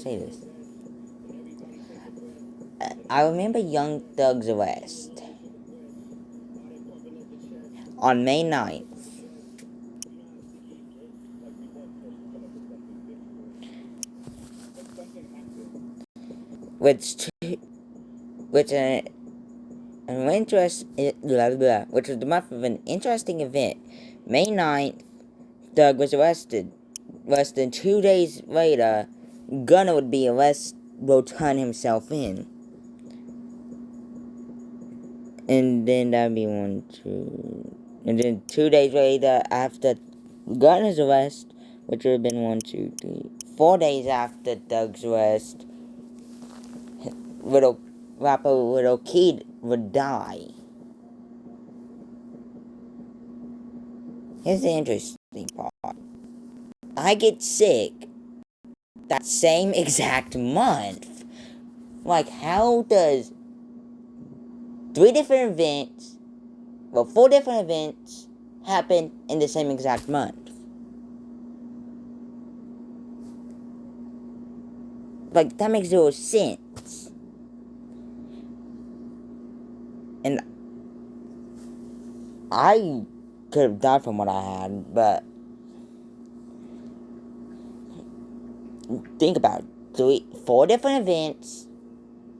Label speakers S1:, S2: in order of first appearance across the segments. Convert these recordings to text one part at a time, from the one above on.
S1: say this? I remember Young Thug's arrest on May 9th. Which which was the month of an interesting event. May 9th, Doug was arrested. Less than 2 days later, Gunner would be arrested, will turn himself in. And then that'd be 1, 2. And then 2 days later, after Gunner's arrest, which would have been 1, 2, 3, 4 days after Doug's arrest, rapper Little Kid would die. Here's the interesting part. I get sick that same exact month. Like, how does 4 different events happen in the same exact month? Like, that makes zero sense. And I could have died from what I had, but think about it. 4 different events,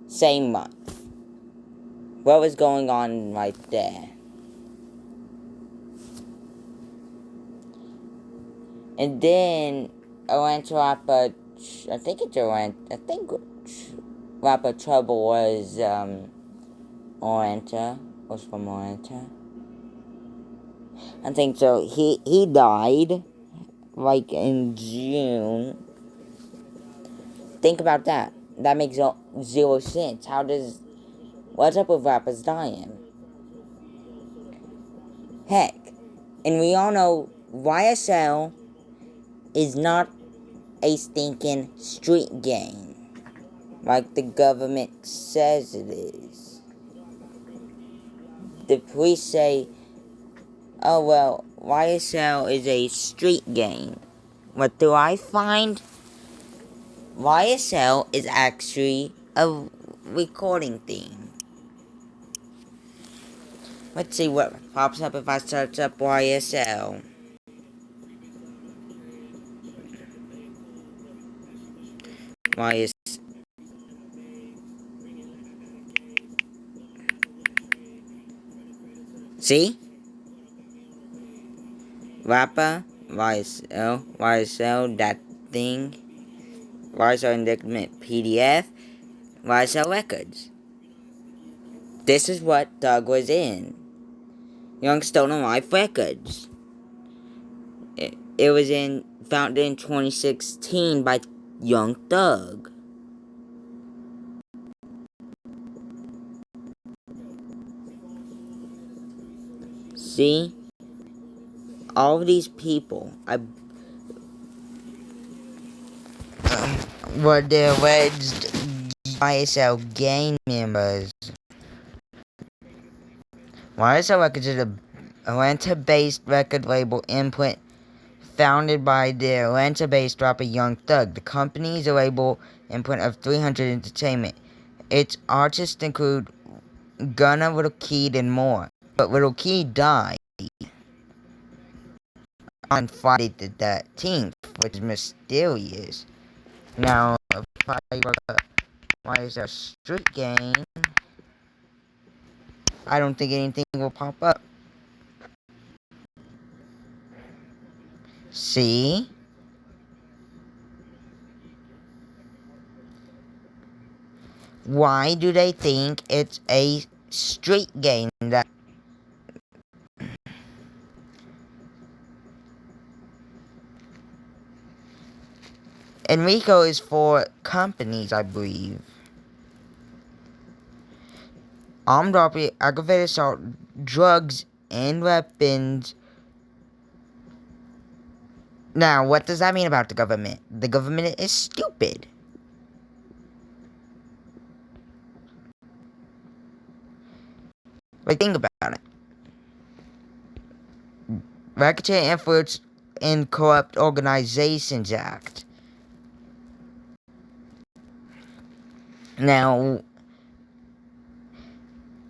S1: same month. What was going on right there? And then Atlanta rapper, rapper Trouble was from Atlanta. I think so. He died like in June. Think about that. That makes zero sense. What's up with rappers dying? Heck, and we all know YSL is not a stinking street gang like the government says it is. The police say, oh well, YSL is a street gang. What do I find? YSL is actually a recording thing. Let's see what pops up if I search up YSL. See? Rapper, YSL, that thing. YSL Indictment PDF, YSL Records. This is what Doug was in. Young Stolen Life Records. It was founded in 2016 by Young Thug. See? All of these people were the alleged YSL gang members. YSL Records is an Atlanta-based record label imprint founded by the Atlanta-based rapper Young Thug. The company is a label imprint of 300 Entertainment. Its artists include Gunna, Little Kid, and more. But Little Kid died on Friday the 13th, which is mysterious. Now, if I look at YSL Street Gang, I don't think anything will pop up. See? Why do they think it's a street gang that... Enrico is for companies, I believe. Armed robbery, aggravated assault, drugs, and weapons. Now, what does that mean about the government? The government is stupid. Like, think about it. Racketeering Influence in Corrupt Organizations Act. Now,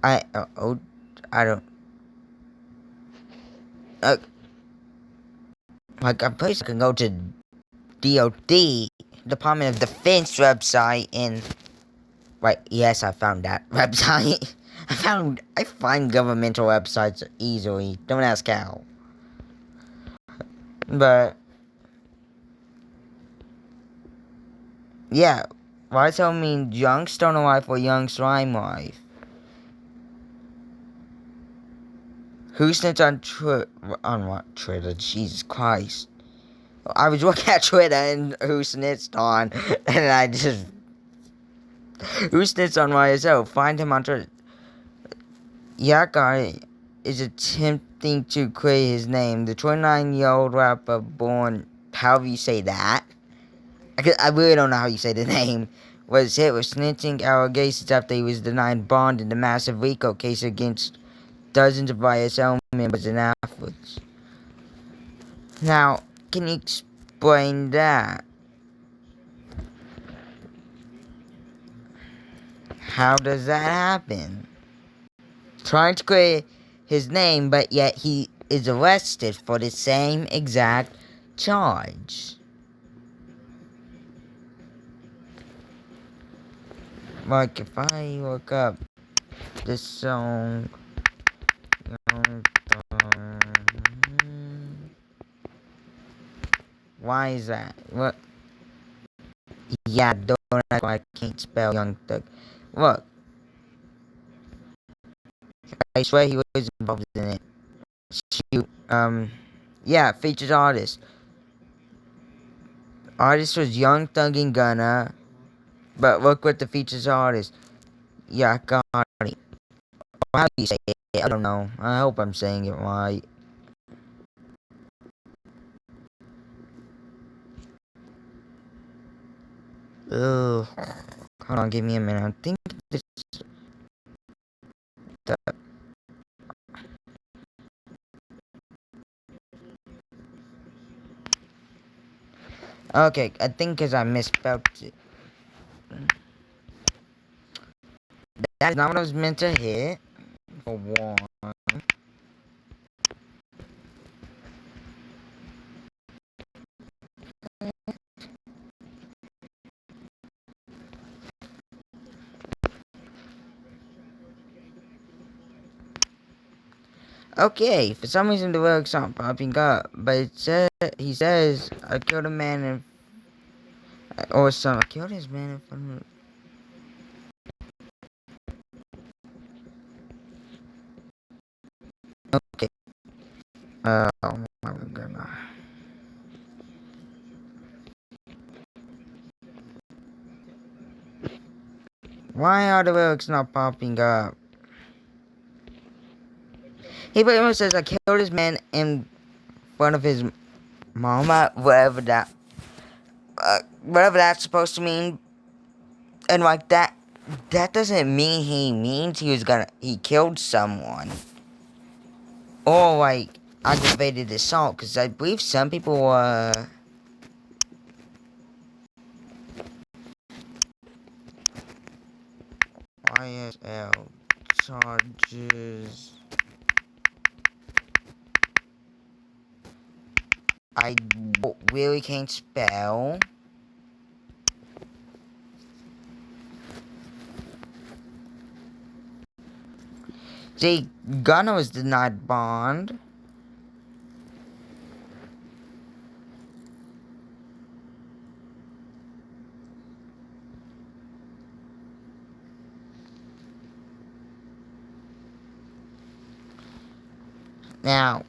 S1: I don't, uh, like, I'm pretty sure I can go to DOD, Department of Defense website, and, right, yes, I found that website. I find governmental websites easily, don't ask how. But, yeah, why tell me young stoner wife or young slime wife? Who snitched on what Twitter? Jesus Christ. I was looking at Twitter and who snitched on, and I just... Who snitched on YSL? Find him on Twitter. Yeah, guy is attempting to clear his name. The 29-year-old rapper born, however you say that, I really don't know how you say the name, was hit with snitching allegations after he was denied bond in the massive RICO case against dozens of YSL members and athletes. Now, can you explain that? How does that happen? Trying to clear his name, but yet he is arrested for the same exact charge. Like, if I look up this song, why is that? What? Yeah, don't act like I can't spell Young Thug. Look, I swear he was involved in it. Shoot, yeah, featured artist. Artist was Young Thug and Gunna, but look what the features artist. Yeah, got it. How do you say it? I don't know. I hope I'm saying it right. Ugh. Hold on, give me a minute. I think this. Okay, I think because I misspelled it. That's not what I was meant to hit. For one. Okay, for some reason the lyrics aren't popping up, but he says, I killed a man in, or some, I killed his man in front of, okay, oh my god. Why are the lyrics not popping up? He pretty much says, I killed his man in front of his mama, whatever that's supposed to mean, and like that doesn't mean he means he killed someone. Or like, aggravated assault, because I believe some people, YSL charges. I really can't spell. See, Gunna was denied bond. Now,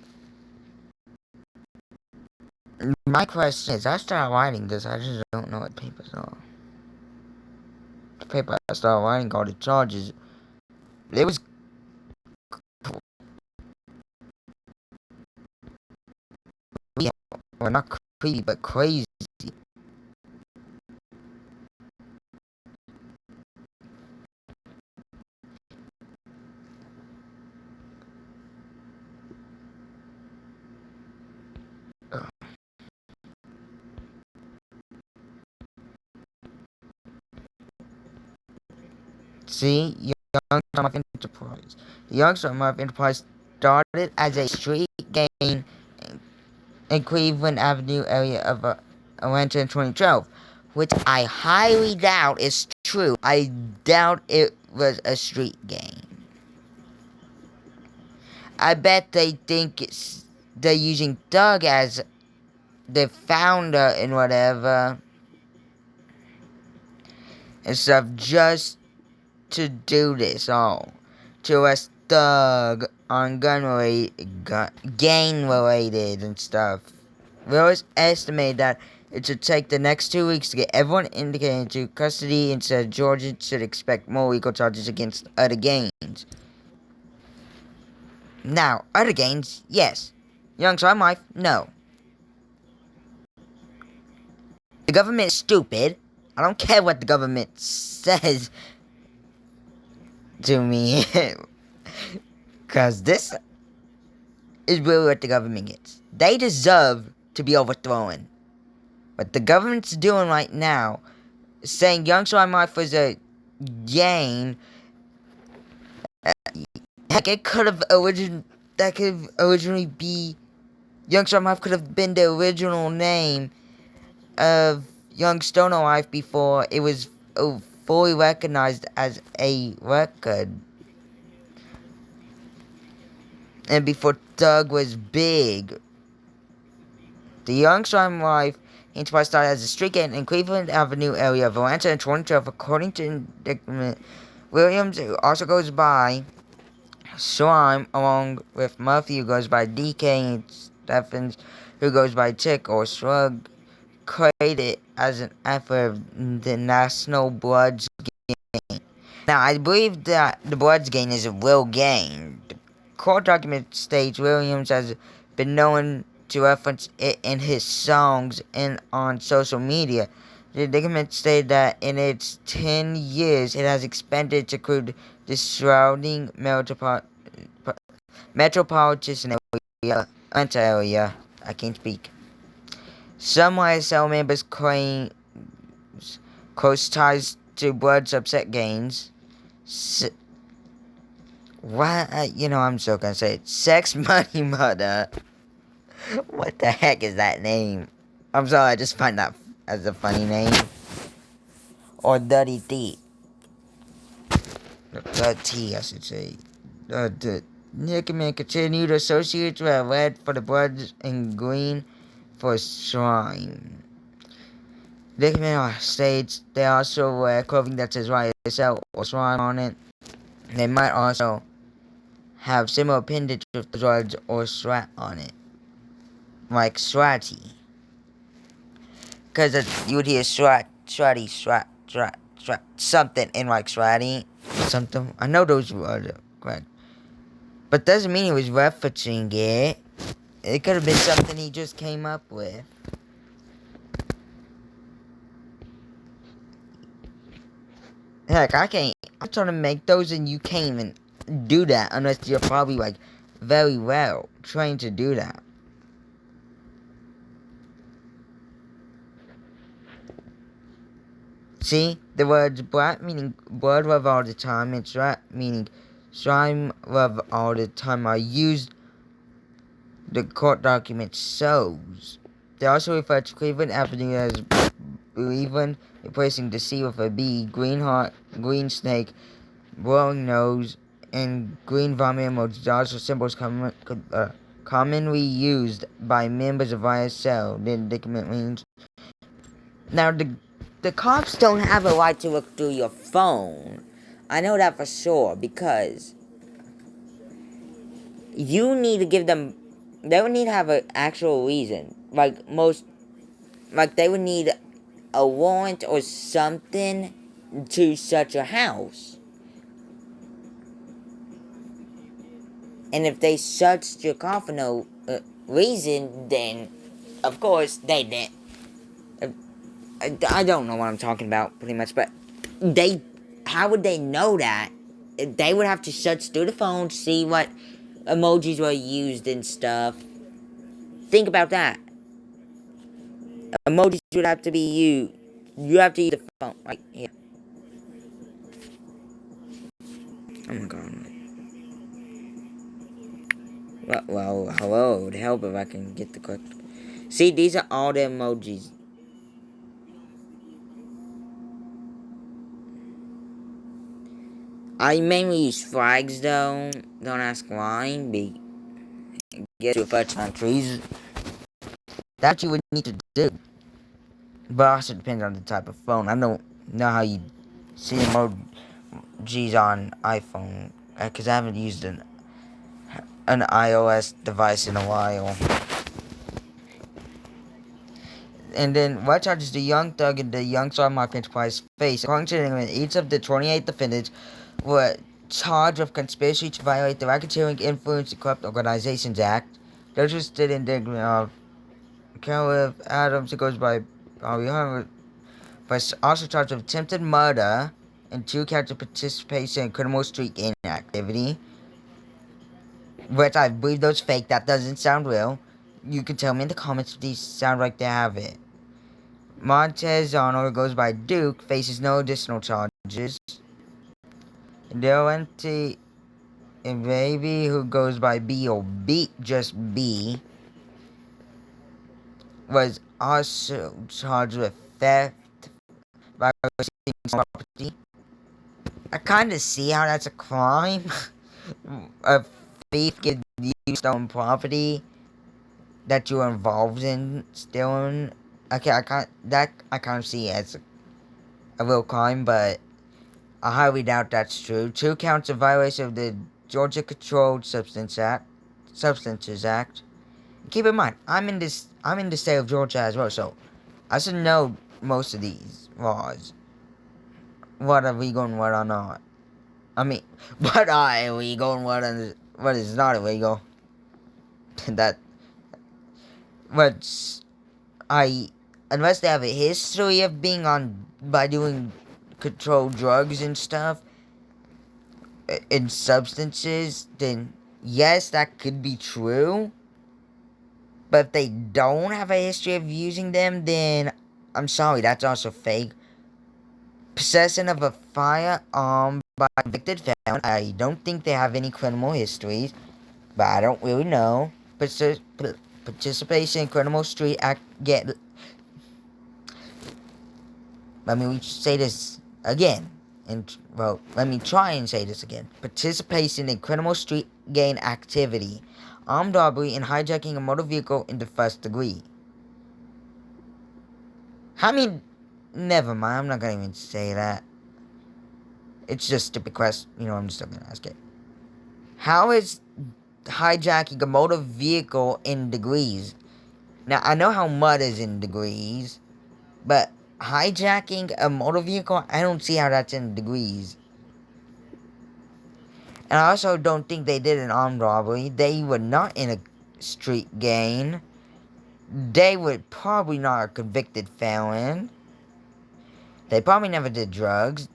S1: my question is, I started writing this, I just don't know what papers are. The paper I started writing all the charges. It was, well, not creepy, but crazy. See, Young Star Mafia Enterprise. The Young Star Mafia Enterprise started as a street game in Cleveland Avenue area of Atlanta in 2012, which I highly doubt is true. I doubt it was a street game. I bet they think they're using Doug as the founder and whatever and stuff just to do this all. To arrest Doug on gang related and stuff. We always estimate that it should take the next 2 weeks to get everyone indicated into custody. Instead, Georgia should expect more legal charges against other gangs. Now, other gangs, yes. Young Star Life, no. The government is stupid. I don't care what the government says to me. Because this is really what the government gets. They deserve to be overthrown. What the government's doing right now, saying Young Star Life was a gang, heck, it could have originally be, Young Star Life could have been the original name of Young Stoner Life before it was fully recognized as a record. And before Doug was big. The Young Star Life Enterprise started as a street game in Cleveland Avenue area of Atlanta in 2012, according to indictment. Williams, who also goes by Slime, along with Murphy, who goes by DK, and Stephens, who goes by Tick or Shrug, created as an effort of the National Bloods game. Now, I believe that the Bloods game is a real game. The court document states Williams has been known to reference it in his songs and on social media. The document stated that in its 10 years, it has expanded to include the surrounding metropolitan area, Atlanta area. I can't speak. Some YSL members claim close ties to Blood's upset gangs. I'm still gonna say it. Sex Money Mother. What the heck is that name? I'm sorry, I just find that as a funny name. Or Dirty T. Dirty, I should say. The Nickerman continued associates were red for the Bloods and green for Slime. Nickerman states they also wear clothing that says YSL or Slime on it. They might also have similar appendage with the Bloods or Swat on it. Like Swatty. Because you would hear Swatty, something in like Swatty. Something. I know those words are correct. But doesn't mean he was referencing it. It could have been something he just came up with. Heck, I'm trying to make those and you can't even do that unless you're probably like very well trained to do that. See, the words black meaning blood love all the time and swat meaning slime love all the time are used the court document shows. They also refer to Cleveland Avenue as Cleveland, replacing the C with a B, green heart, green snake, blowing nose, and green vomit emojis are also symbols commonly used by members of ISL. The document means. Now, the cops don't have a right to look through your phone. I know that for sure, because you need to give them, they would need to have an actual reason. Like they would need a warrant or something to search your house. And if they searched your car for no reason, then, of course, they didn't. I don't know what I'm talking about, pretty much, but how would they know that? They would have to search through the phone, see what emojis were used and stuff. Think about that. Emojis would have to be used. You have to use the phone right here. Oh my god. Well, hello. It would help if I can get the correct. See, these are all the emojis. I mainly use flags though. Don't ask why. Get to affect countries. That you would need to do. But also depends on the type of phone. I don't know how you see emojis on iPhone. Because I haven't used an iOS device in a while. And then, what charges the young thug and the young star market enterprise face? According to the agreement, each of the 28 defendants were charged with conspiracy to violate the Racketeering, Influence, and Corrupt Organizations Act. Those who stood in the agreement of Caleb Adams, who goes by Bobby Harvard, was also charged with attempted murder and 2 counts of participation in criminal street gang activity. Which I believe those fake. That doesn't sound real. You can tell me in the comments if these sound like they have it. Montez Arnold, who goes by Duke, faces no additional charges. Delente and Baby, who goes by B or B, just B, was also charged with theft by property. I kind of see how that's a crime. A thief gives you stolen property that you're involved in stealing. Okay, I kind of see as a real crime, but I highly doubt that's true. 2 counts of violation of the Georgia Controlled Substances Act. Keep in mind, I'm in the state of Georgia as well, so I should know most of these laws. What are legal and what are not. I mean, what are illegal and what is not illegal. That what's unless they have a history of being on by doing controlled drugs and stuff and substances, then yes, that could be true. But if they don't have a history of using them, then I'm sorry, that's also fake. Possession of a firearm by a convicted felon. I don't think they have any criminal histories, but I don't really know. Participation in criminal street act. Let me say this again. Let me try and say this again. Participation in criminal street gang activity. Armed robbery and hijacking a motor vehicle in the first degree. I mean, never mind. I'm not gonna even say that. It's just a stupid question. I'm just gonna ask it. How is hijacking a motor vehicle in degrees? Now, I know how mud is in degrees, but hijacking a motor vehicle, I don't see how that's in degrees. And I also don't think they did an armed robbery. They were not in a street gang. They were probably not a convicted felon. They probably never did drugs.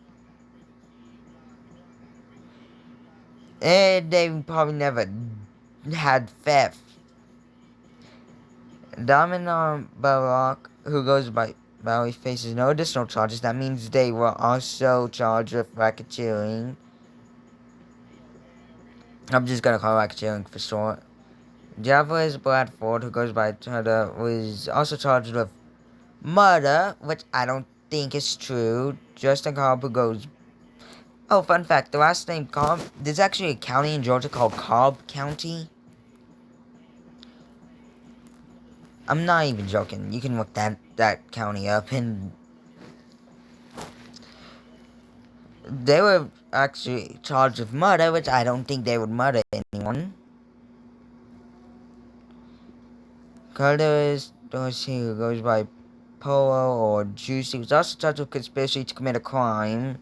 S1: And they probably never had theft. Domino Barak, who goes by Bowie, faces no additional charges. That means they were also charged with racketeering. I'm just gonna call racketeering for short. Javlis Bradford, who goes by Tudor, was also charged with murder, which I don't think is true. Justin Cobb, who goes... Oh, fun fact, the last name Cobb, there's actually a county in Georgia called Cobb County. I'm not even joking. You can look that county up, and they were actually charged with murder, which I don't think they would murder anyone. Curtis Dorsey, who goes by Polo or Juicy, was also charged with conspiracy to commit a crime.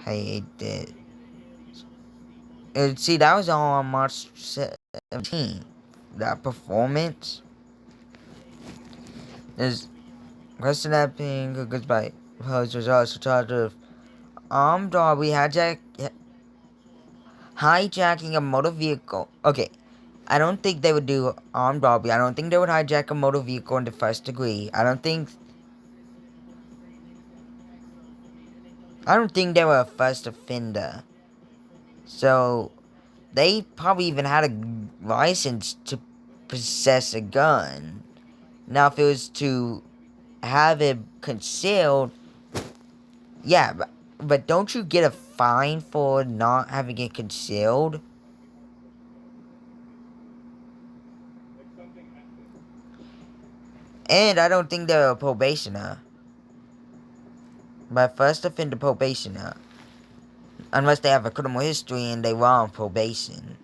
S1: I hate it. See, that was all on March 17th. That performance. There's Preston Epping, who goes by Post, was also charged with armed robbery, hijacking a motor vehicle. Okay. I don't think they would do armed robbery. I don't think they would hijack a motor vehicle in the first degree. I don't think they were a first offender. So they probably even had a license to possess a gun. Now, if it was to have it concealed, yeah, but don't you get a fine for not having it concealed? And I don't think they're a probationer. But first offender probationer. Unless they have a criminal history and they were on probation.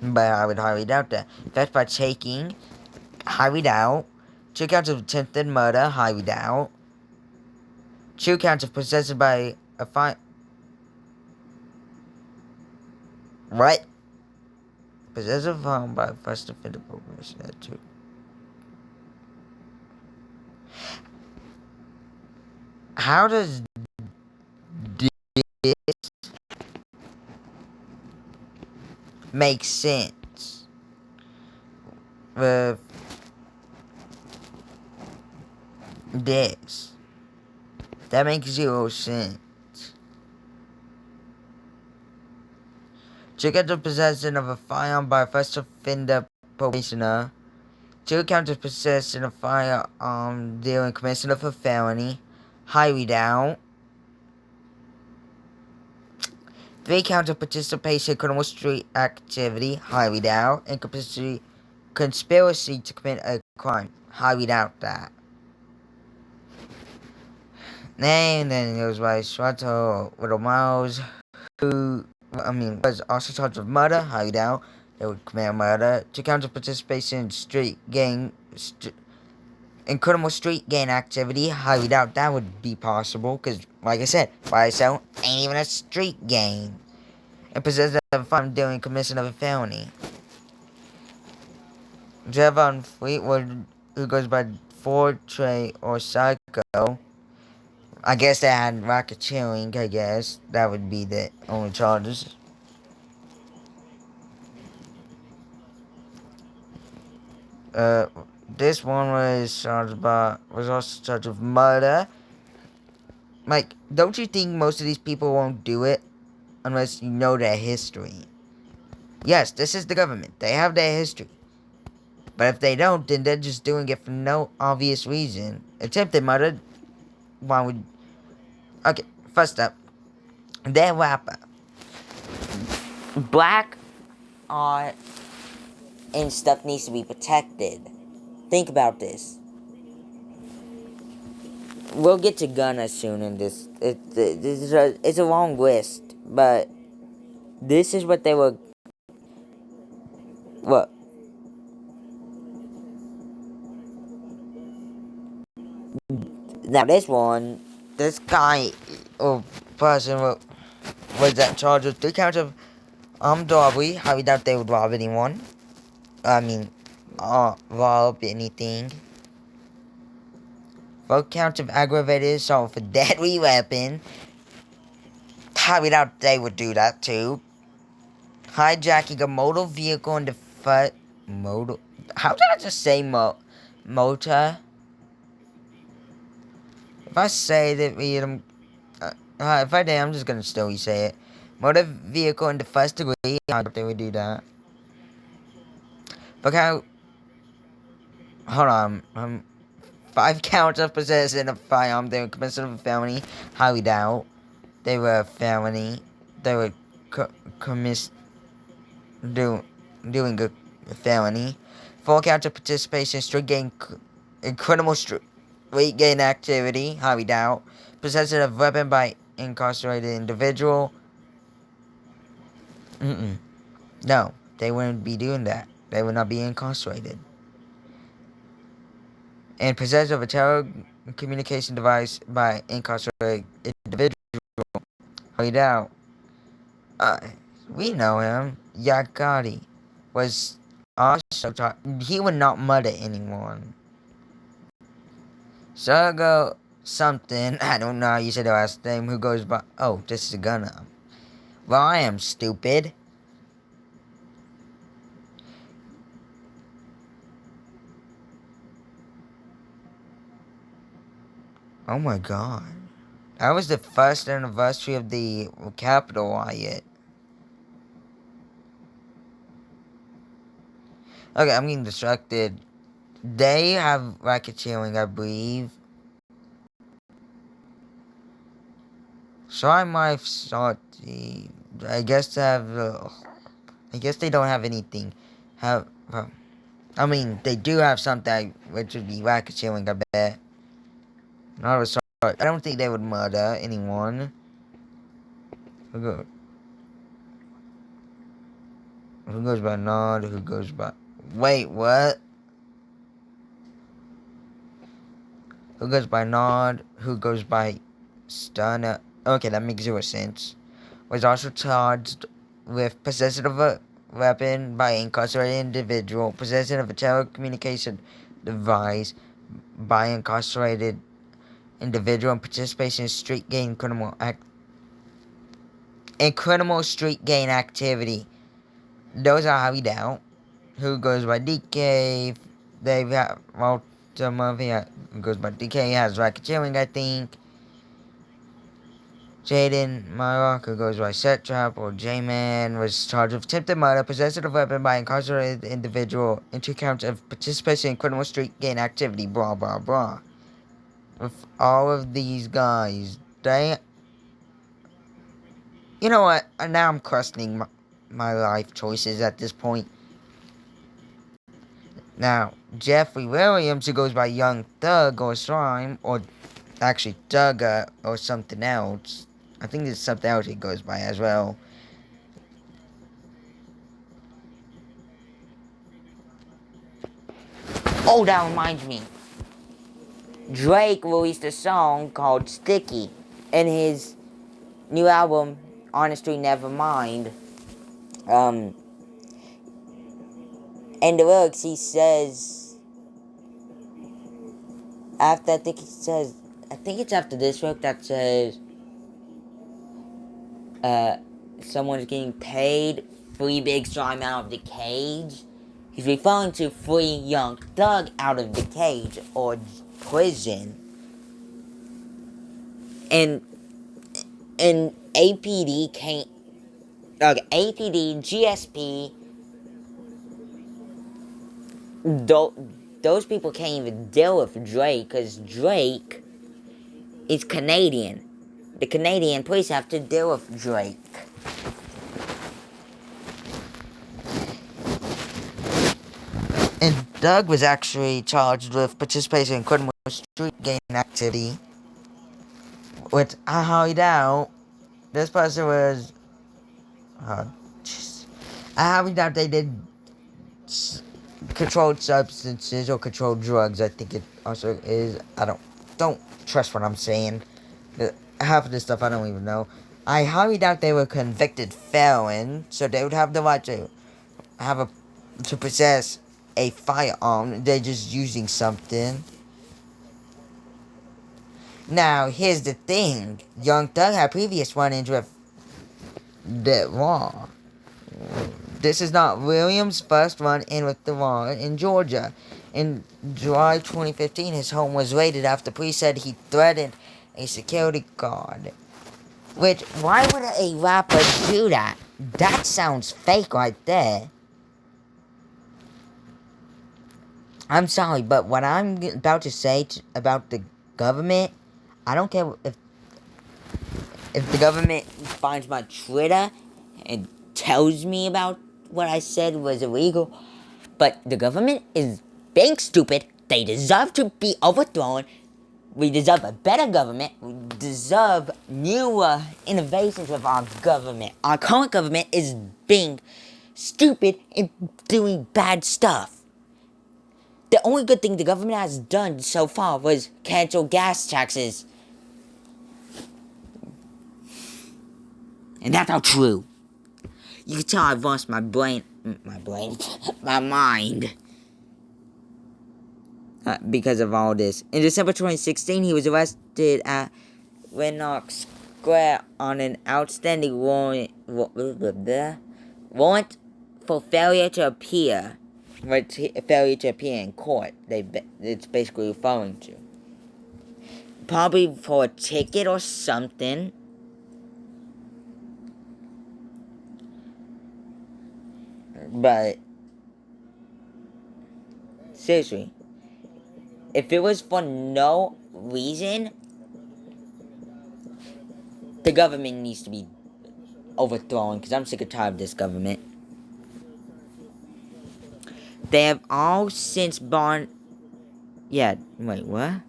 S1: But I would highly doubt that. Theft by taking, highly doubt. 2 counts of attempted murder, highly doubt. 2 counts of possession by a fine. What? Possessive harm by first offender probation. How does this make sense? With this. That makes 0 sense. 2 counts of possession of a firearm by a first offender probationer. 2 counts of possession of firearm during commission of a felony. Highly doubt. 3 counts of participation in criminal street activity. Highly doubt. And conspiracy to commit a crime. Highly doubt that. And then it was by Strato Little Miles, who, was also charged with murder. Highly doubt they would commit a murder. 2 counts of participation in in criminal street gang activity. Highly doubt that would be possible, because, like I said, YSL ain't even a street gang. And possession of a firearm during commission of a felony. Javon Fleetwood, who goes by Fortray or Psycho. I guess they had racketeering, I guess. That would be the only charges. This one was also charged with murder. Like, don't you think most of these people won't do it unless you know their history? Yes, this is the government. They have their history. But if they don't, then they're just doing it for no obvious reason. Attempted murder, why would... Okay, first up, their rapper. Black art and stuff needs to be protected. Think about this. We'll get to Gunna soon in this. It's a long list, but this is what they were... What? Now this guy or person was that charged with 3 counts of armed robbery. Highly doubt they would rob anyone. Rob anything. 4 counts of aggravated assault with a deadly weapon. Highly doubt they would do that too. Hijacking a motor vehicle in the motor. How did I just say motor? If I say that if I did, I'm just gonna still say it. Motor vehicle in the first degree. I doubt they would do that. Look how. Hold on. 5 counts of possession of firearm. They were commission of a felony. Highly doubt they were a felony. They were doing a felony. 4 counts of participation in street gang, criminal street gang activity. Highly doubt. Possession of weapon by incarcerated individual. No, they wouldn't be doing that. They would not be incarcerated. And possession of a telecommunication device by incarcerated individual. Highly doubt. We know him. Yagati was also taught. He would not murder anyone. Sargo something. I don't know how you say the last name. Who goes by. Oh, this is Gunna. Well, I am stupid. Oh my god. That was the first anniversary of the Capitol riot. Okay, I'm getting distracted. They have racketeering, I believe. So I might have thought I guess they have. I guess they don't have anything. I mean, they do have something which would be racketeering, I bet. Not a start. I don't think they would murder anyone. Who goes by Nod? Who goes by... Wait, what? Who goes by Nod? Who goes by Stunner? Okay, that makes zero sense. Was also charged with possession of a weapon by an incarcerated individual, possession of a telecommunication device by an incarcerated individual, and participation in street gang criminal street gang activity. Those are how we doubt. Who goes by DK? They've got Walter who goes by DK, has racketeering, I think. Jaden Myrock, who goes by Set Trap or J-Man, was charged with attempted murder, possession of a weapon by an incarcerated individual, and 2 counts of participation in criminal street gang activity, blah, blah, blah. With all of these guys, you know what? Now I'm questioning my life choices at this point. Now, Jeffrey Williams, who goes by Young Thug or Slime, or actually Thugger or something else. I think there's something else he goes by as well. Oh, that reminds me. Drake released a song called Sticky in his new album, Honestly Nevermind. In the lyrics, he says, I think it's after this lyric that says, someone's getting paid, free Big Slime out of the cage. He's referring to free Young Thug out of the cage or prison. And APD can't. APD, GSP, those people can't even deal with Drake because Drake is Canadian. The Canadian police have to deal with Drake. And Doug was actually charged with participation in criminal street gang activity, which I highly doubt this person was. I highly doubt they did controlled substances or controlled drugs. I think it also is. I don't trust what I'm saying. Half of this stuff I don't even know. I highly doubt they were convicted felons, so they would have the right to possess a firearm. They're just using something. Now, here's the thing. Young Thug had previous run-ins with the law. This is not Williams' first run-in with the law in Georgia. In July 2015, his home was raided after police said he threatened a security guard. Which, why would a rapper do that? That sounds fake right there. I'm sorry, but what I'm about to say about the government, I don't care if the government finds my Twitter and tells me about what I said was illegal, but the government is being stupid. They deserve to be overthrown. We deserve a better government. We deserve newer innovations with our government. Our current government is being stupid and doing bad stuff. The only good thing the government has done so far was cancel gas taxes. And that's not true. You can tell I've lost my mind. Because of all this. In December 2016, he was arrested at Lenox Square on an outstanding warrant for failure to appear. Failure to appear in court, it's basically referring to. Probably for a ticket or something. But seriously, if it was for no reason, the government needs to be overthrown, because I'm sick and tired of this government. They have all since bond. Yeah, wait, what?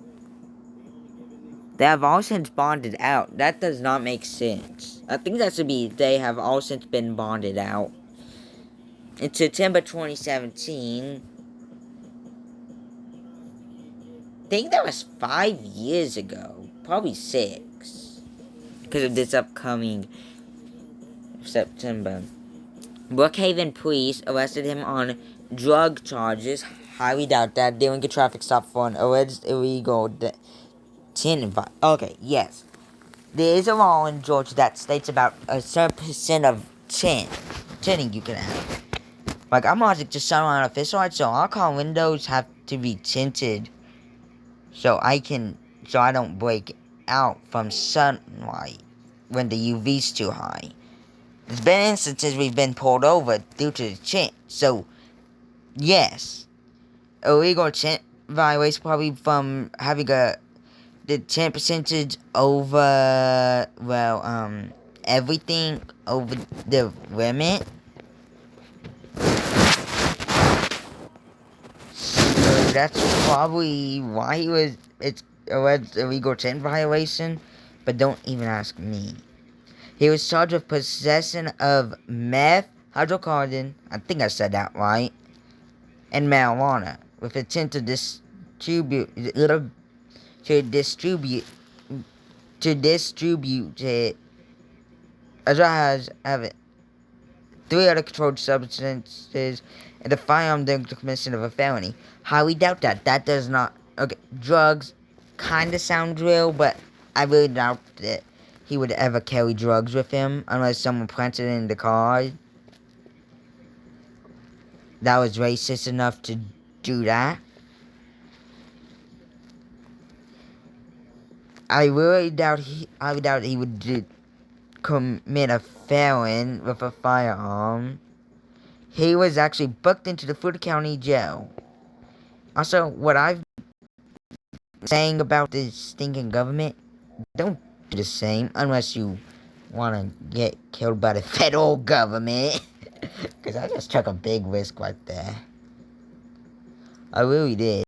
S1: They have all since bonded out. That does not make sense. I think that should be they have all since been bonded out. In September 2017, I think that was 5 years ago. Probably 6. Because of this upcoming September. Brookhaven police arrested him on drug charges. Highly doubt that. Doing a traffic stop for an alleged illegal tin. Okay, yes. There is a law in Georgia that states about a certain percent of tinning you can have. Like, I'm allergic to sunlight official light, so our car windows have to be tinted so I don't break out from sunlight when the UV's too high. There's been instances we've been pulled over due to the tint, so yes, illegal tint violation probably from having the tint percentage over, everything over the limit. So that's probably why it's alleged illegal tint violation, but don't even ask me. He was charged with possession of meth, hydrocarbon, I think I said that right, and marijuana, with intent to distribute it, as well as have it. 3 other controlled substances, and a firearm during the commission of a felony. Highly doubt that. That does not. Okay, drugs kind of sound real, but I really doubt that he would ever carry drugs with him unless someone planted it in the car that was racist enough to do that. I doubt he would commit a felon with a firearm. He was actually booked into the Fulton County Jail. Also, what I've been saying about this stinking government, don't do the same unless you want to get killed by the federal government. Because I just took a big risk right there. I really did.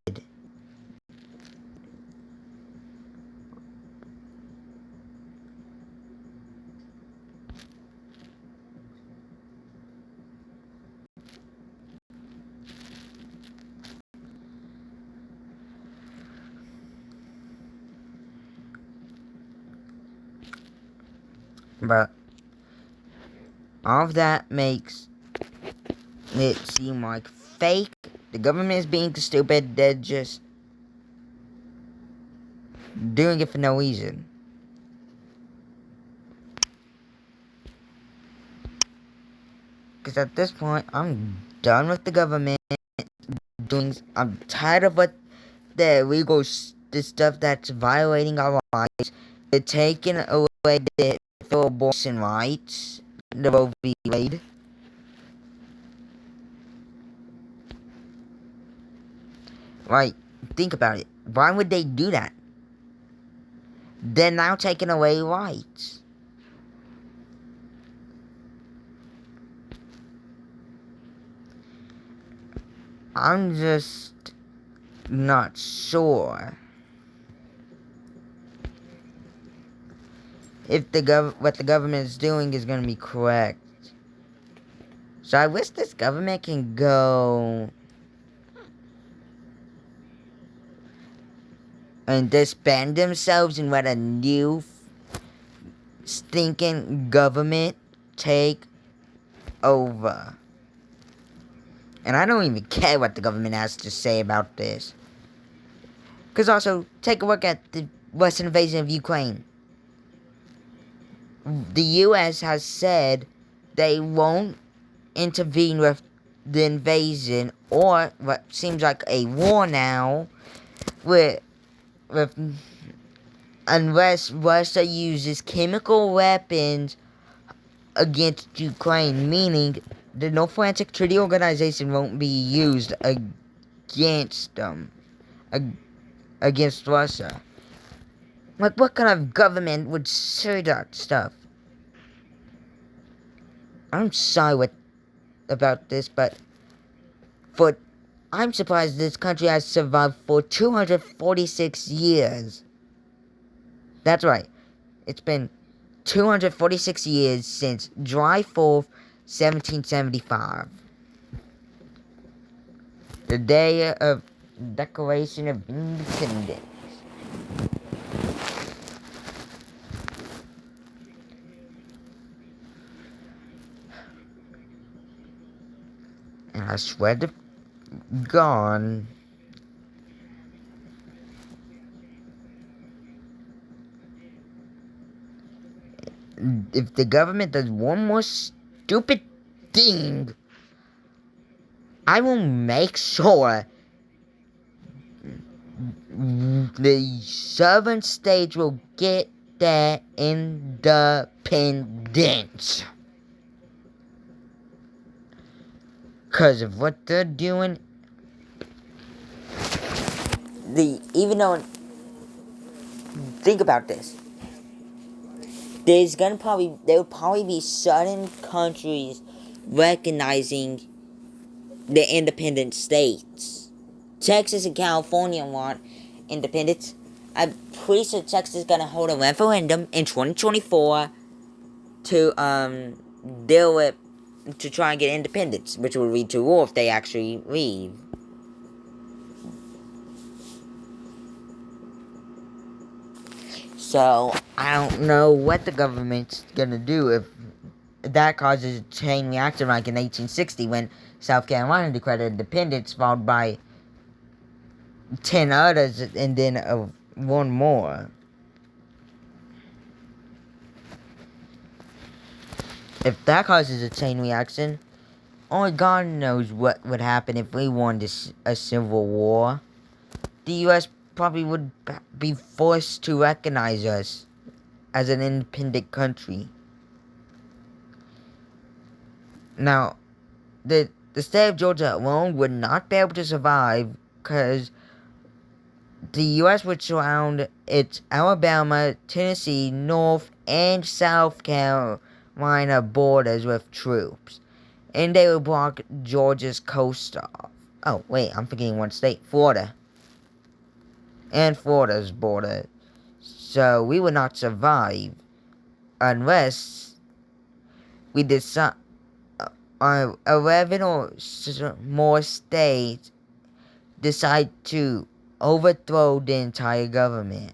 S1: But all of that makes it seem like fake. The government is being stupid. They're just doing it for no reason. Because at this point, I'm done with the government doing. I'm tired of what the illegal the stuff that's violating our rights. They're taking away the abortion rights. The Roe v. Wade. Right, think about it. Why would they do that? They're now taking away rights. I'm just not sure if what the government is doing is going to be correct. So I wish this government can go and disband themselves and let a new stinking government take over. And I don't even care what the government has to say about this. Because also, take a look at the Russian invasion of Ukraine. The U.S. has said they won't intervene with the invasion, or what seems like a war now, with unless Russia uses chemical weapons against Ukraine, meaning the North Atlantic Treaty Organization won't be used against them, against Russia. Like, what kind of government would say that stuff? I'm sorry about this, but I'm surprised this country has survived for 246 years. That's right. It's been 246 years since July 4th, 1775. The day of Declaration of Independence. And I swear to God, if the government does one more stupid thing, I will make sure the southern states will get their independence. Because of what they're doing, think about this. There will probably be certain countries recognizing the independent states. Texas and California want independence. I'm pretty sure Texas is gonna hold a referendum in 2024 to deal with to try and get independence, which will lead to war if they actually leave. So I don't know what the government's gonna do if that causes a chain reaction like in 1860 when South Carolina declared independence, followed by 10 others and then one more. If that causes a chain reaction, only God knows what would happen if we won a civil war. The U.S. probably would be forced to recognize us as an independent country. Now, the state of Georgia alone would not be able to survive because the U.S. would surround its Alabama, Tennessee, North, and South Carolina borders with troops. And they would block Georgia's coast off. Oh, wait, I'm forgetting one state. Florida. And Florida's border. So we would not survive unless we decide 11 or more states decide to overthrow the entire government.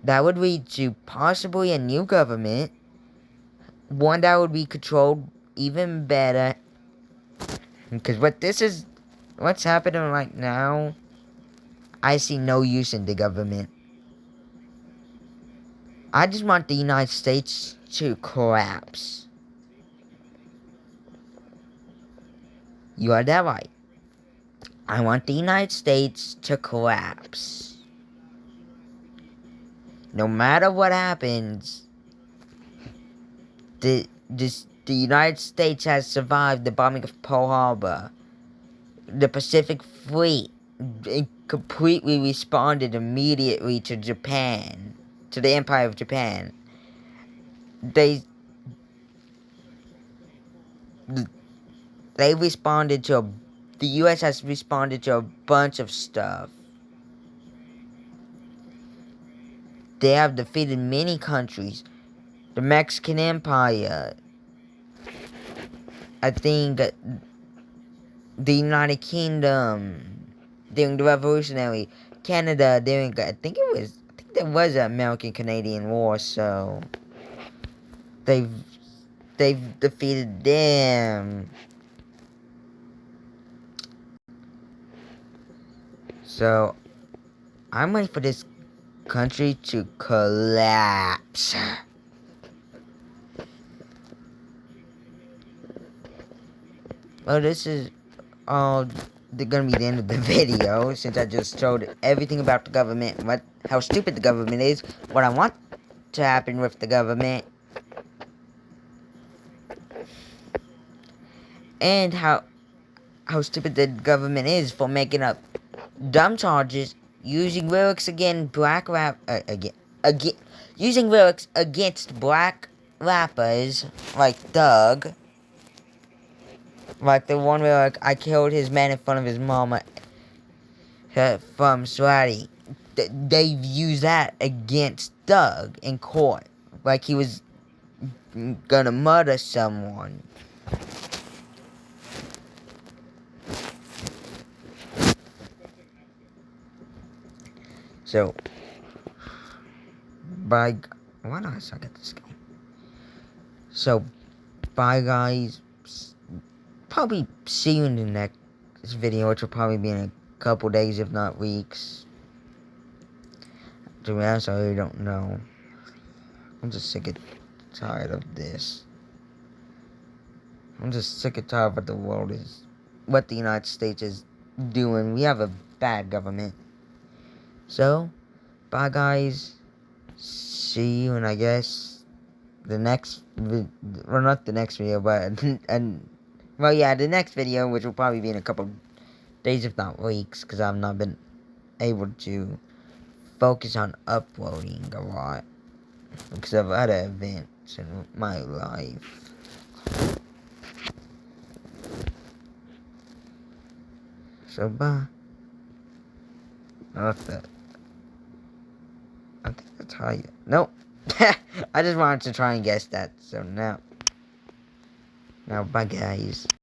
S1: That would lead to possibly a new government, one that would be controlled even better. Because what's happening right now, I see no use in the government. I just want the United States to collapse. You are that right. I want the United States to collapse. No matter what happens, the United States has survived the bombing of Pearl Harbor. The Pacific Fleet completely responded immediately to Japan, to the Empire of Japan. They responded to the U.S. has responded to a bunch of stuff. They have defeated many countries. The Mexican Empire. I think the United Kingdom during the Revolutionary. Canada during I think there was an American-Canadian War, so they've defeated them. So I'm waiting for this country to collapse. Well, this is all gonna be the end of the video, since I just showed everything about the government, what how stupid the government is, what I want to happen with the government, and how stupid the government is for making up dumb charges, using lyrics again black rap again using lyrics against black rappers like Doug, like the one lyric "I killed his man in front of his mama" from Swatty. They've used that against Doug in court, like he was gonna murder someone. So, why do I suck at this game? So, bye guys. Probably see you in the next video, which will probably be in a couple days, if not weeks. To be honest, I really don't know. I'm just sick and tired of this. I'm just sick and tired of what the world is, what the United States is doing. We have a bad government. So, bye guys. See you in, I guess, the next, well, not the next video, but, well, yeah, the next video, which will probably be in a couple days, if not weeks, because I've not been able to focus on uploading a lot, because of other events in my life. So, bye. I think that's how you... Nope. I just wanted to try and guess that, so now, bye guys.